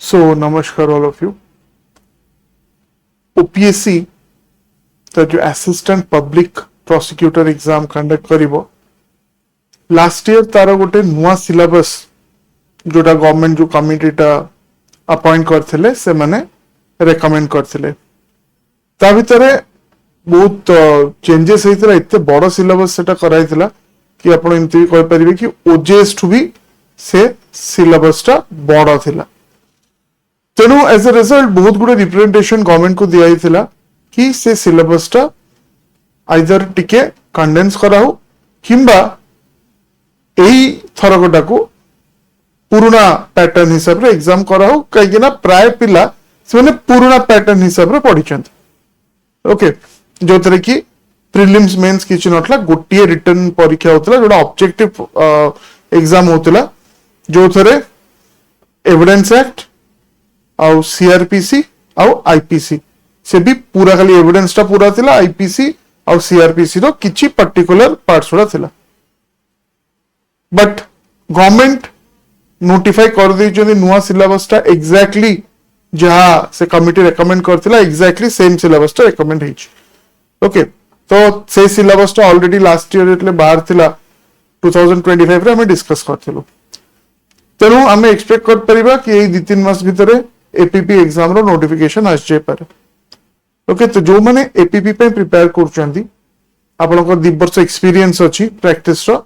So, namaskar all of you. OPSC का जो assistant public prosecutor exam conduct करिवो last year तार गोटे नुआ सिलेबस जोटा गवर्नमेंट जो कमिटीटा अपॉइंट करथिले से माने रेकमेंड करथिले ता भितरे बहुत चेंजेस होइतला इत्ते बड़ सिलेबस सेटा कराइतला कि आपण एमती कहि परिबे कि ओजेएस टू भी से सिलेबसटा बड़ थिला तेणु एज ए रिजल्ट बहुत गुड़े रिप्रेजेंटेशन गवर्नमेंट को दिया थिला कि से सिलेबसटा आइदर टिके कंडेंस कराओ किंबा एही थरकटा को पुराना पैटर्न हिसाब रे एग्जाम कराओ कहीं ना प्राय पिला से पुराना पैटर्न हिसाब रे पढ़ी ओके जो थरे कि प्रिलिम्स मेंस किछि नथला गोटिए रिटर्न परीक्षा होतला जोडा ऑब्जेक्टिव एग्जाम होतला जो थरे एविडेंस एक्ट आउ सीआरपीसी आउ आईपीसी से भी पूरा खाली एविडेंस टा पूरा थिला आईपीसी आउ सीआरपीसी रो किछि पर्टिकुलर पार्ट्स उडा थिला बट गवर्नमेंट नोटिफाई कर दै जने नुवा सिलेबस टा एग्जैक्टली जहां से कमिटी रेकमेंड करथिला एग्जैक्टली सेम सिलेबस टा रेकमेंड हिच ओके तो से सिलेबस टा ऑलरेडी लास्ट ईयर एटले बाहर थिला 2025 रे हम डिस्कस करथिलु तेनु हम एक्सपेक्ट कर परिबा कि एई 2-3 मास भितरे एपीपी एग्जाम रो नोटिफिकेशन आस जे पारे ओके तो जो माने एपीपी पे प्रिपेयर करचंदी आपन को 2 वर्ष एक्सपीरियंस अछि प्रैक्टिस रो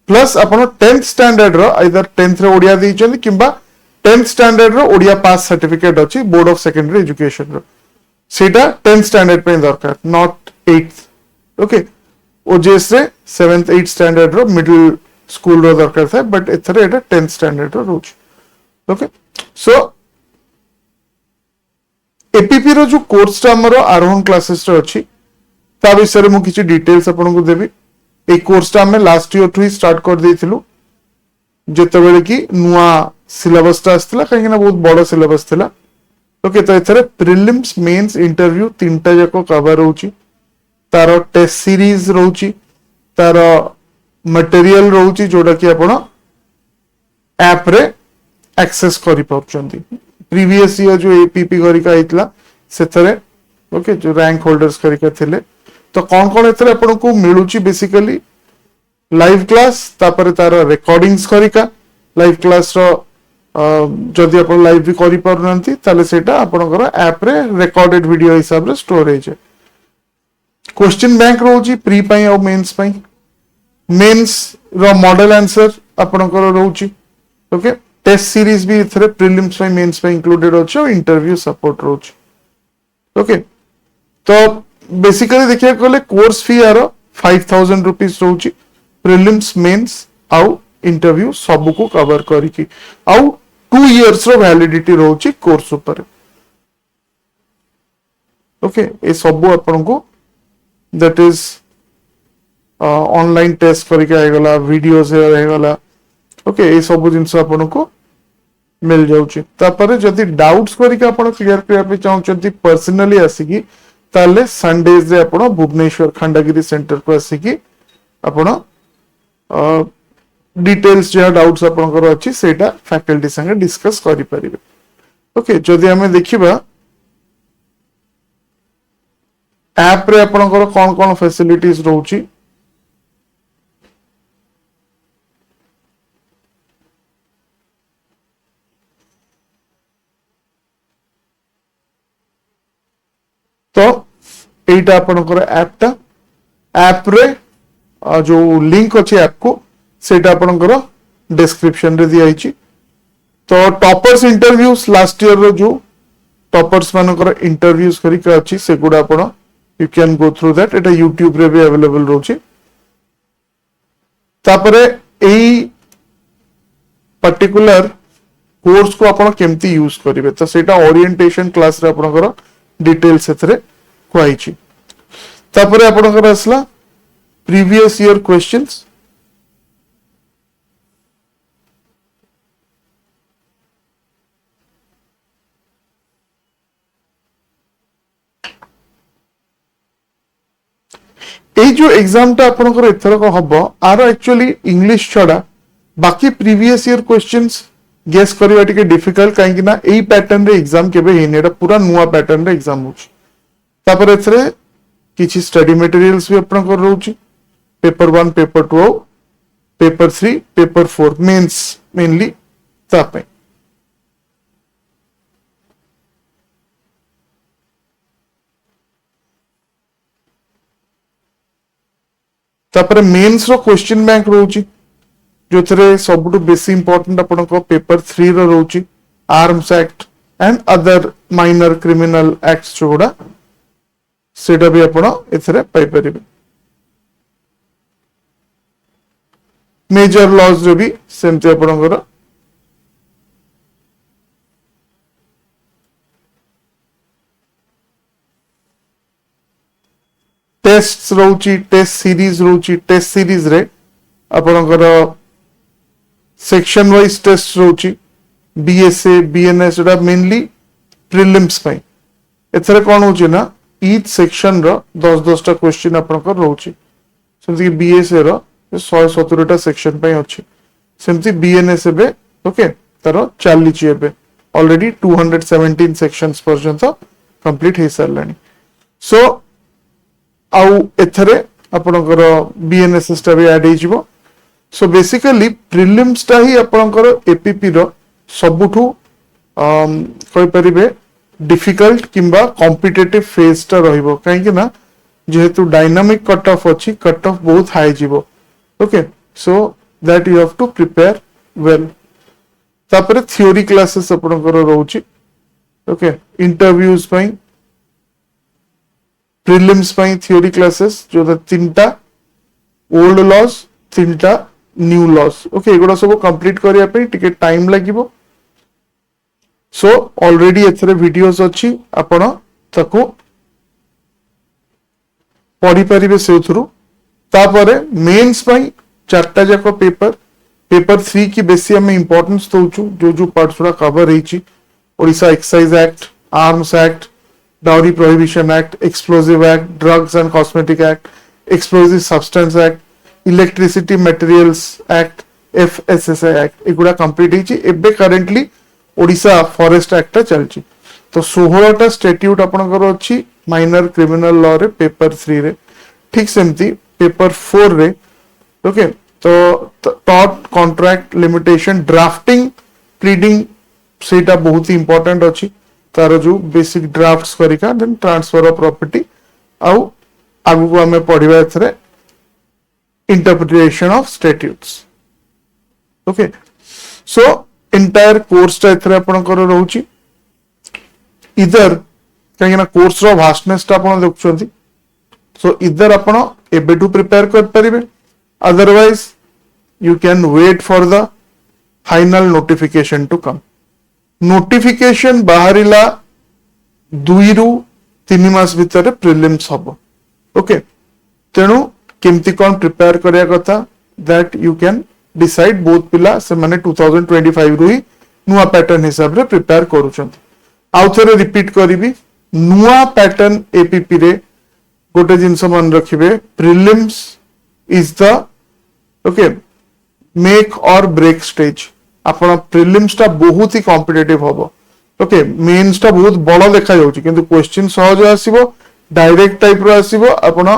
प्लस आपन 10th स्टैंडर्ड रो आइदर 10th रे ओडिया दैचंदी किंबा 10th स्टैंडर्ड रो ओडिया पास सर्टिफिकेट अछि बोर्ड ऑफ सेकेंडरी एजुकेशन रो सेटा 10th स्टैंडर्ड पे दरकार नॉट 8th ओके ओजेएस रे 7th 8th स्टैंडर्ड रो मिडिल स्कूल रो दरकार था but एथरे Etah 10th standard row rose okay so APP रो जो कोर्स टा हमरो आरोहण क्लासेस रे अछि ता विषय रे मु किछि डिटेल्स आपन को देबी ए कोर्स टा हम लास्ट ईयर टू ही स्टार्ट कर देथिलु जेते बेले कि नुआ सिलेबस टा आस्तला कहीं ना बहुत बड़ सिलेबस थिला ओके तो एथरे प्रीलिम्स मेंस इंटरव्यू तीनटा जाको कवर होउची तारो टेस्ट सीरीज रहउची तारो मटेरियल रहउची जोडा कि आपण ऐप रे एक्सेस करि पाउचंदी प्रीवियस ईयर जो एपीपी करिका आइतला सेथरे ओके जो रैंक होल्डर्स करिका थिले तो कौन एथरे आपण को मिलुची बेसिकली लाइव क्लास तापर तार रिकॉर्डिंग्स करिका लाइव क्लास रो जदि आपण लाइव भी करि पारुनंती ताले सेटा आपनकर ऐप रे रिकॉर्डेड वीडियो हिसाब रे स्टोर हे जे क्वेश्चन बैंक रहउची प्री पई और मेंस पई मेंस रो मॉडल आंसर आपनकर रहउची ओके टेस्ट सीरीज भी इथरे प्रीलिम्स पई मेंस पई इंक्लूडेड अछि और इंटरव्यू सपोर्ट रहउची ओके तो बेसिकली देखिया कोले कोर्स फी आरो 5000 रुपीस रहउची प्रीलिम्स मेंस आउ इंटरव्यू सब को कवर करिकी आउ 2 इयर्स रो वैलिडिटी रहउची कोर्स ऊपर ओके ए सब आपन को दैट इज ऑनलाइन टेस्ट करके आइगला वीडियोस आइगला ओके ए सब जिंस आपन को मिल जाउची तापर जदी डाउट्स करके आपन क्लियर करिया पे चाहउचंती पर्सनली आसीकी ताले संडेज रे आपन भुवनेश्वर खंडगिरी सेंटर को आसीकी आपन डिटेल्स जे डाउट्स आपन कर अछि सेटा फैकल्टी संगे डिस्कस करि परिबे ओके जदी हमें देखिबा ऐप रे आपन कर कोन फैसिलिटीज रहउची तो एटा आपनकर ऐप रे जो लिंक अछि ऐप को सेटा आपनकर डिस्क्रिप्शन रे दिया आइछि तो टॉपर्स इंटरव्यूज लास्ट ईयर रो जो टॉपर्स मानकर इंटरव्यूज करी के अछि से गुडा आपण you can go through that Etah YouTube रे भी अवेलेबल रोछि तापरे एई पर्टिकुलर कोर्स को आपण केमती यूज करिवे तो सेटा ओरिएंटेशन क्लास रे आपनकर डिटेल्स एथरे कोइछि तापरे आपनकर असला प्रीवियस ईयर क्वेश्चंस ए जो एग्जाम टा आपनकर एथर को हबो आरो एक्चुअली इंग्लिश छडा बाकी प्रीवियस ईयर क्वेश्चंस गेस करबा टिके डिफिकल्ट काहे ना एई पैटर्न रे एग्जाम केबे हेनी एटा पूरा नुवा पैटर्न रे एग्जाम होछ तापर एथरे किछि स्टडी मटेरियल्स भी अपन कर रहउची paper 1 paper 2 paper 3 paper 4 mains mainly तापे तापर मेंस रो क्वेश्चन बैंक रहउची जो थरे सबटु बेसी इंपोर्टेंट अपन को पेपर 3 रो रहउची arms act and other minor criminal acts जोड़ा सेटा भी अपन एथरे पाई परिबे मेजर लॉज रे भी सेमते आपनकर टेस्ट रहउची टेस्ट सीरीज रे आपनकर सेक्शन वाइज टेस्ट रहउची बीएसए बीएनएस एटा मेनली प्रीलिम्स पई एथरे कोन होची ना ईच सेक्शन रो 10 टा क्वेश्चन आपनकर रहउची सेमति बीएसए रो 170 टा सेक्शन पई अछि सेमति बीएनएस बे ओके तारो चाली छि एबे ऑलरेडी 217 सेक्शंस पर्यंत कंप्लीट हे सरलानी सो आउ एथरे आपनकर बीएनएस टा भी ऐड हे जिवो सो बेसिकली प्रीलिम्स टा ही आपनकर एपीपी रो सबुठु कहि परिबे डिफिकल्ट किंबा कॉम्पिटिटिव फेज टा रहिबो काहे कि ना जेहेतु डायनामिक कट ऑफ अछि कट ऑफ बहुत हाई जिवो okay so that you have to prepare well तापर थ्योरी क्लासेस आपनकर रहउची ओके इंटरव्यूज पई प्रीलिम्स पई थ्योरी क्लासेस जो तीनटा ओल्ड लॉज तीनटा न्यू लॉज ओके एगुडा सब कंप्लीट करिया पे टिके टाइम लागिवो सो ऑलरेडी एथरे वीडियोस अछि आपण ताको पढ़ी परिबे सेउथरु तापरे मेंस पई चारटा जाको पेपर 3 की बेसी हमें इंपोर्टेंस दोचु जो पार्ट्सरा कवर हेची Odisha excise act arms act dowry prohibition act explosive act drugs and cosmetic act explosive substance act electricity materials act FSSA act एगुडा कंप्लीट हेची एबे करेंटली ओडिशा फॉरेस्ट एक्ट चलची तो 16 टा स्टैट्यूट आपनकर अछि माइनर क्रिमिनल लॉ रे पेपर 3 रे ठीक सेमती पेपर 4 रे ओके तो tort contract limitation drafting pleading सेटा बहुत ही इंपोर्टेंट अछि तार जो basic drafts करिका then transfer of property आउ आगु को हमें पढिबा एथरे interpretation of statutes okay so entire course टा एथरे आपनकर रहउची इधर काहेना कोर्स रो वास्टनेस टा आपण देखुछंती सो इधर आपण एबेटू प्रिपेयर कर परिबे otherwise you can wait for the final notification to come notification बाहरिला 2 रु 3 मास भितर प्रीलिम्स हबो ओके तेनु केमती कोन प्रिपेयर करिया कथा that you can decide both पिला से माने 2025 रु ही नुवा पैटर्न हिसाब रे प्रिपेयर करूछंती आउ थरे रिपीट करिवि नुवा पैटर्न एपीपी रे गोटे जिंस मन रखिबे prelims is the okay make or break stage आपण प्रीलिम्स टा बहुत ही कॉम्पिटिटिव हबो ओके मेंस टा बहुत बड़ देखा जाउची किंतु क्वेश्चन सहज आसीबो डायरेक्ट टाइप रो आसीबो आपण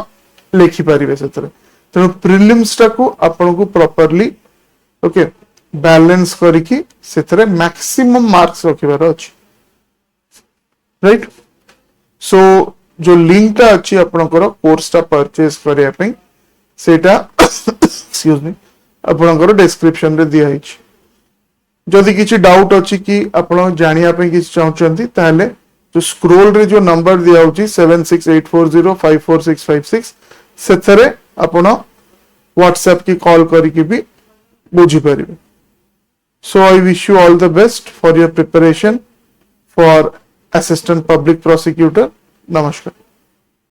लेखि परिबे सेतरे तेनु प्रीलिम्स टा को आपण को प्रॉपर्ली ओके बैलेंस करिकि सेतरे मैक्सिमम मार्क्स रखिबार अछि राइट सो जो लिंक टा अछि आपनकर कोर्स टा परचेज करिया पई सेटा एक्सक्यूज मी आपनकर डिस्क्रिप्शन रे दिया हिच जदि किछि डाउट अछि कि आपण जानिया पई किछि चाहउचंती ताले जो स्क्रोल रे जो नंबर दिया होची 7684054656 सेथरे आपण व्हाट्सएप की कॉल करिकि भी बुझी परिबे so I wish you all the best for your preparation for assistant public prosecutor नमस्कार।